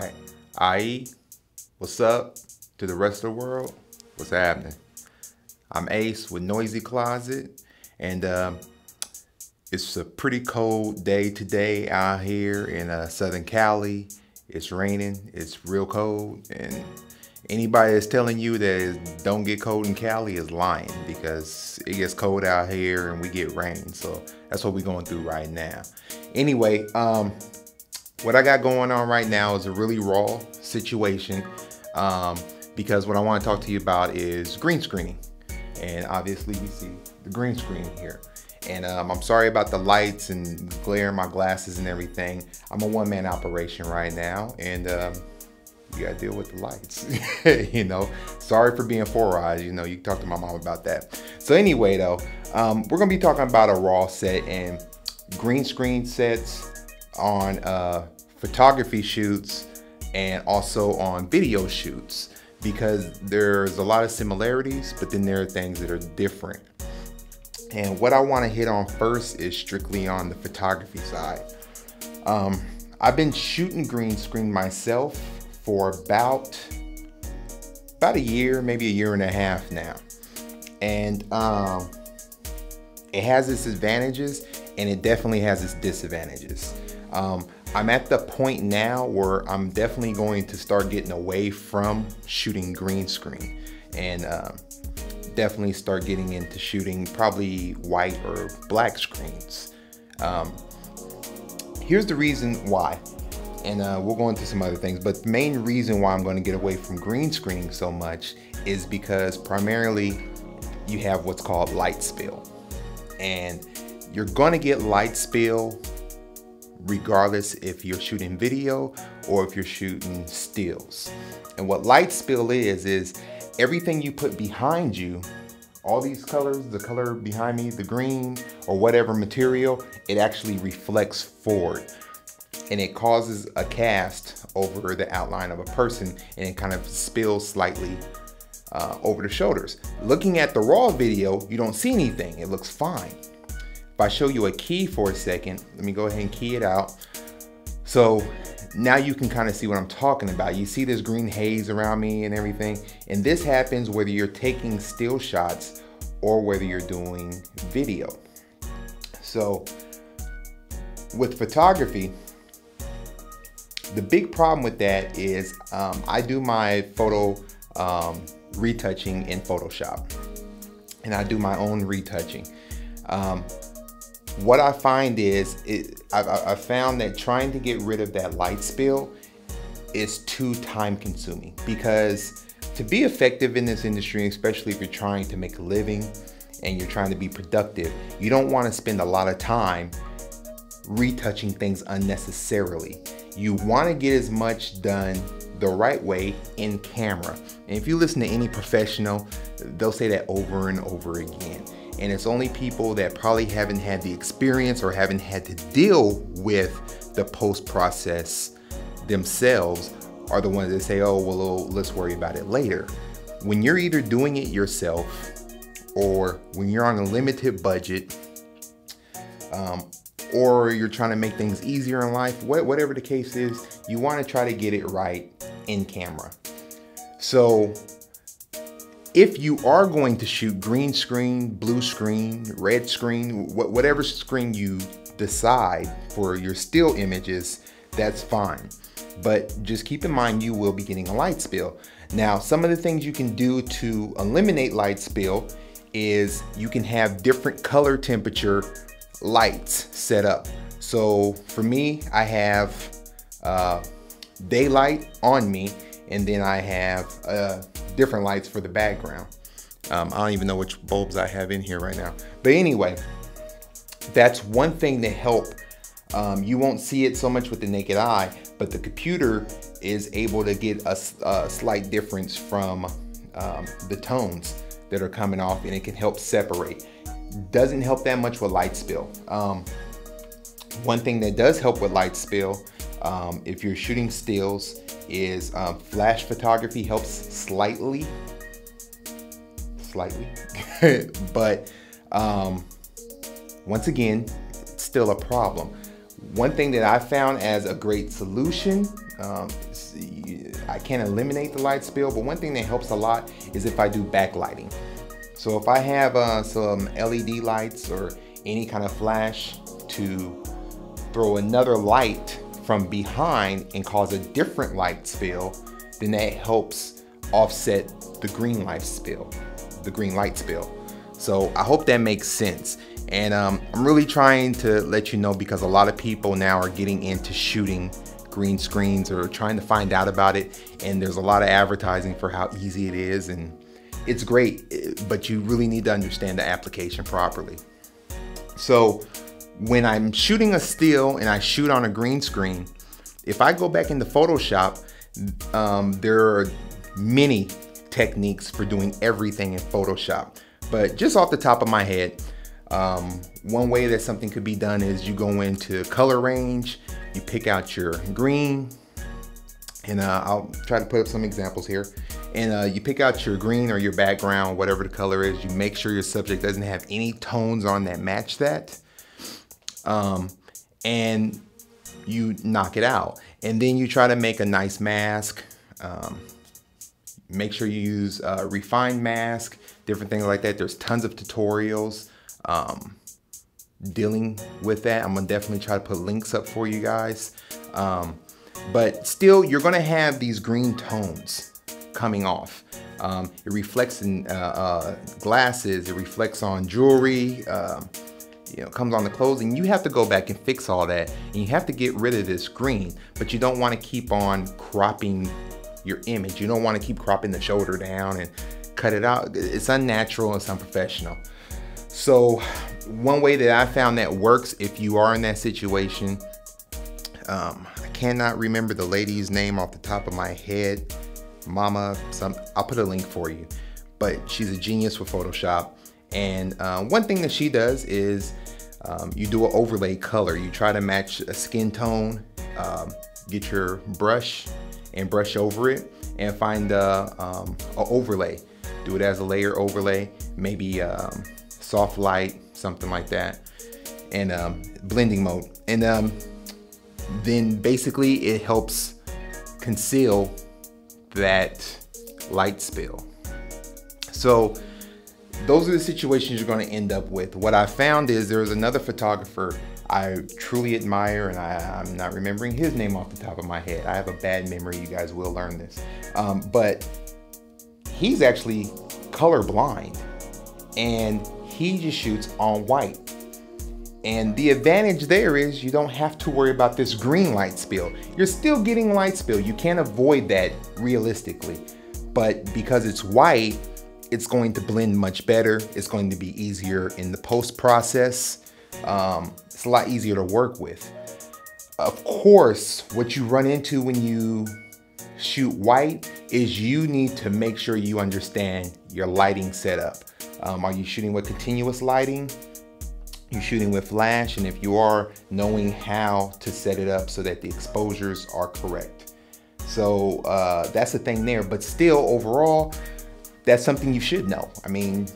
Right. I, what's up to the rest of the world? What's happening? I'm Ace with Noisy Closet, and it's a pretty cold day today out here in Southern Cali. It's raining, it's real cold, and anybody that's telling you that it don't get cold in Cali is lying, because it gets cold out here and we get rain. So that's what we're going through right now. Anyway, what I got going on right now is a really raw situation, because what I want to talk to you about is green screening. And obviously you see the green screen here. And I'm sorry about the lights and glare in my glasses and everything. I'm a one-man operation right now, and you gotta deal with the lights. You know, sorry for being four eyes. You know, you can talk to my mom about that. So anyway though, we're gonna be talking about a raw set and green screen sets on photography shoots and also on video shoots, because there's a lot of similarities, but then there are things that are different. And what I want to hit on first is strictly on the photography side. I've been shooting green screen myself for about a year, maybe a year and a half now. And it has its advantages and it definitely has its disadvantages. I'm at the point now where I'm definitely going to start getting away from shooting green screen and definitely start getting into shooting probably white or black screens. Here's the reason why, and we'll go into some other things, but the main reason why I'm going to get away from green screening so much is because primarily you have what's called light spill, and you're going to get light spill regardless if you're shooting video or if you're shooting stills. And what light spill is everything you put behind you, all these colors, the color behind me, the green or whatever material, it actually reflects forward and it causes a cast over the outline of a person, and it kind of spills slightly over the shoulders. Looking at the raw video, you don't see anything, it looks fine. If I show you a key for a second, let me go ahead and key it out. So now you can kind of see what I'm talking about. You see this green haze around me and everything. And this happens whether you're taking still shots or whether you're doing video. So with photography, the big problem with that is I do my photo retouching in Photoshop, and I do my own retouching. What I find is, I found that trying to get rid of that light spill is too time consuming, because to be effective in this industry, especially if you're trying to make a living and you're trying to be productive, you don't want to spend a lot of time retouching things unnecessarily. You want to get as much done the right way in camera. And if you listen to any professional, they'll say that over and over again. And it's only people that probably haven't had the experience or haven't had to deal with the post process themselves are the ones that say, oh, well, let's worry about it later. When you're either doing it yourself or when you're on a limited budget, or you're trying to make things easier in life, whatever the case is, you want to try to get it right in camera. So if you are going to shoot green screen, blue screen, red screen, whatever screen you decide for your still images, that's fine. But just keep in mind you will be getting a light spill. Now, some of the things you can do to eliminate light spill is you can have different color temperature lights set up. So for me, I have daylight on me, and then I have different lights for the background. I don't even know which bulbs I have in here right now. But anyway, that's one thing that help. You won't see it so much with the naked eye, but the computer is able to get a slight difference from the tones that are coming off, and it can help separate. Doesn't help that much with light spill. One thing that does help with light spill, if you're shooting stills, is flash photography helps slightly, but once again, it's still a problem. One thing that I found as a great solution, I can't eliminate the light spill, but one thing that helps a lot is if I do backlighting. So if I have some LED lights or any kind of flash to throw another light from behind and cause a different light spill, then that helps offset the green light spill. So I hope that makes sense. And I'm really trying to let you know, because a lot of people now are getting into shooting green screens or trying to find out about it. And there's a lot of advertising for how easy it is. And it's great, but you really need to understand the application properly. So when I'm shooting a still and I shoot on a green screen, if I go back into Photoshop, there are many techniques for doing everything in Photoshop. But just off the top of my head, one way that something could be done is you go into color range, you pick out your green, and I'll try to put up some examples here. And you pick out your green or your background, whatever the color is. You make sure your subject doesn't have any tones on that match that. And you knock it out. And then you try to make a nice mask. Make sure you use refined mask, different things like that. There's tons of tutorials dealing with that. I'm gonna definitely try to put links up for you guys. But still, you're gonna have these green tones coming off. It reflects in glasses, it reflects on jewelry, comes on the clothes, and you have to go back and fix all that, and you have to get rid of this green, but you don't want to keep on cropping your image. You don't want to keep cropping the shoulder down and cut it out. It's unnatural, it's unprofessional. So one way that I found that works, if you are in that situation, I cannot remember the lady's name off the top of my head. I'll put a link for you, but she's a genius with Photoshop. And one thing that she does is you do an overlay color. You try to match a skin tone, get your brush and brush over it and find a overlay. Do it as a layer overlay, maybe soft light, something like that, and blending mode. And then basically it helps conceal that light spill. So those are the situations you're going to end up with. What I found is there's another photographer I truly admire, and I'm not remembering his name off the top of my head. I have a bad memory, you guys will learn this. But he's actually colorblind, and he just shoots on white. And the advantage there is you don't have to worry about this green light spill. You're still getting light spill. You can't avoid that realistically. But because it's white, it's going to blend much better. It's going to be easier in the post process. It's a lot easier to work with. Of course, what you run into when you shoot white is you need to make sure you understand your lighting setup. Are you shooting with continuous lighting? You're shooting with flash, and if you are, knowing how to set it up so that the exposures are correct. So that's the thing there, but still overall, that's something you should know. I mean,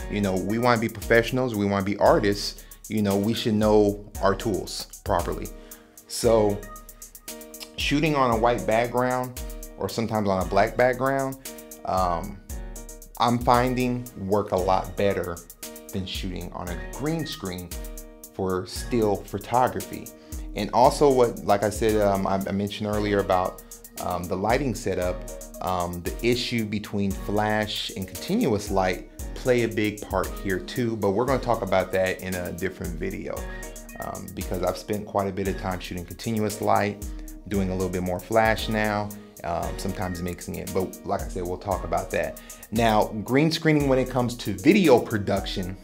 we want to be professionals, we want to be artists, we should know our tools properly. So shooting on a white background or sometimes on a black background, I'm finding work a lot better than shooting on a green screen for still photography. And also like I said, I mentioned earlier about the lighting setup, the issue between flash and continuous light play a big part here too, but we're going to talk about that in a different video because I've spent quite a bit of time shooting continuous light, doing a little bit more flash now, sometimes mixing it, but like I said, we'll talk about that. Now, green screening when it comes to video production,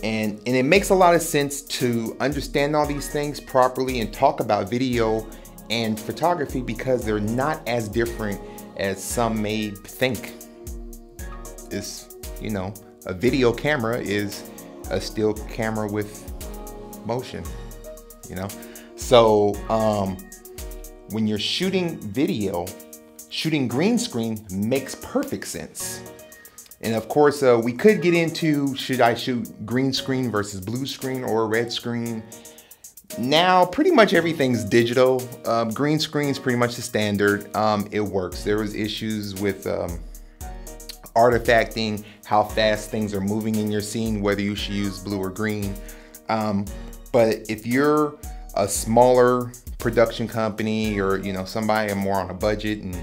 and it makes a lot of sense to understand all these things properly and talk about video and photography because they're not as different as some may think. A video camera is a still camera with motion, So when you're shooting video, shooting green screen makes perfect sense. And of course, we could get into, should I shoot green screen versus blue screen or red screen? Now, pretty much everything's digital. Green screen is pretty much the standard. It works. There was issues with artifacting, how fast things are moving in your scene, whether you should use blue or green. But if you're a smaller production company, or somebody more on a budget, and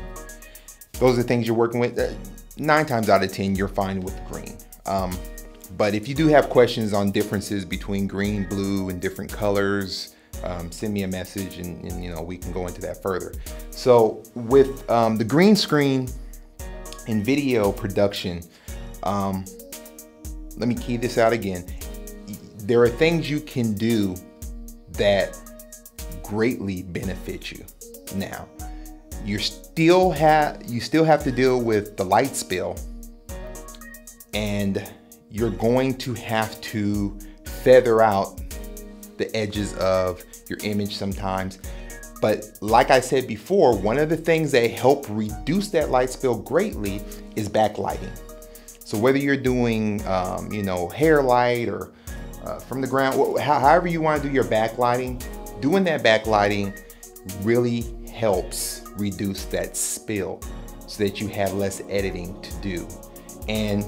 those are things you're working with, 9 times out of 10 you're fine with green. But if you do have questions on differences between green, blue, and different colors, send me a message, and we can go into that further. So with the green screen in video production, let me key this out again. There are things you can do that greatly benefit you. Now, you still have to deal with the light spill, and you're going to have to feather out the edges of your image sometimes. But like I said before, one of the things that help reduce that light spill greatly is backlighting. So whether you're doing, hair light or from the ground, however you want to do your backlighting, doing that backlighting really helps reduce that spill so that you have less editing to do. And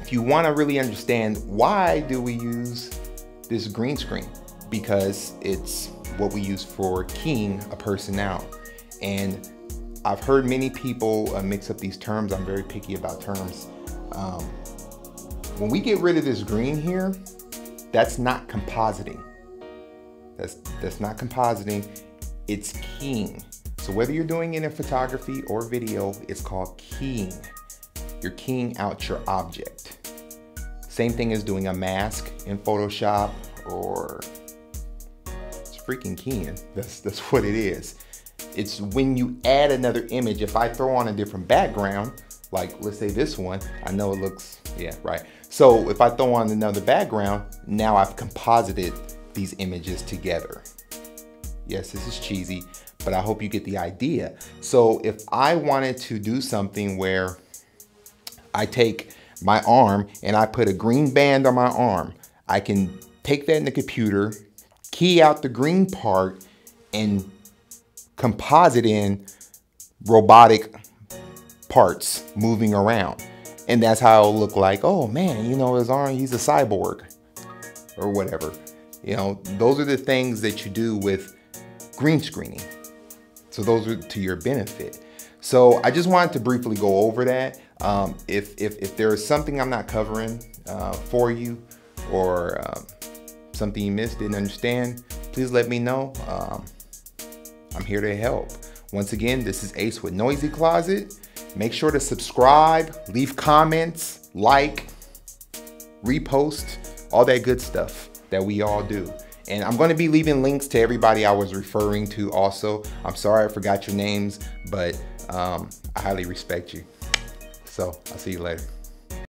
if you want to really understand why do we use this green screen, because it's what we use for keying a person out. And I've heard many people mix up these terms. I'm very picky about terms. When we get rid of this green here, that's not compositing. That's not compositing, it's keying. So whether you're doing it in photography or video, it's called keying. You're keying out your object. Same thing as doing a mask in Photoshop, or it's freaking keying. That's what it is. It's when you add another image. If I throw on a different background, like let's say this one, I know it looks, yeah, right. So if I throw on another background, now I've composited these images together. Yes, this is cheesy, but I hope you get the idea. So if I wanted to do something where I take my arm and I put a green band on my arm, I can take that in the computer, key out the green part, and composite in robotic parts moving around. And that's how it'll look like, oh man, his arm, he's a cyborg or whatever. Those are the things that you do with green screening. So those are to your benefit. So I just wanted to briefly go over that. If there is something I'm not covering for you, or something you missed, didn't understand, please let me know. I'm here to help. Once again, this is Ace with Noisy Closet. Make sure to subscribe, leave comments, like, repost, all that good stuff that we all do. And I'm going to be leaving links to everybody I was referring to also. I'm sorry I forgot your names, but I highly respect you. So I'll see you later.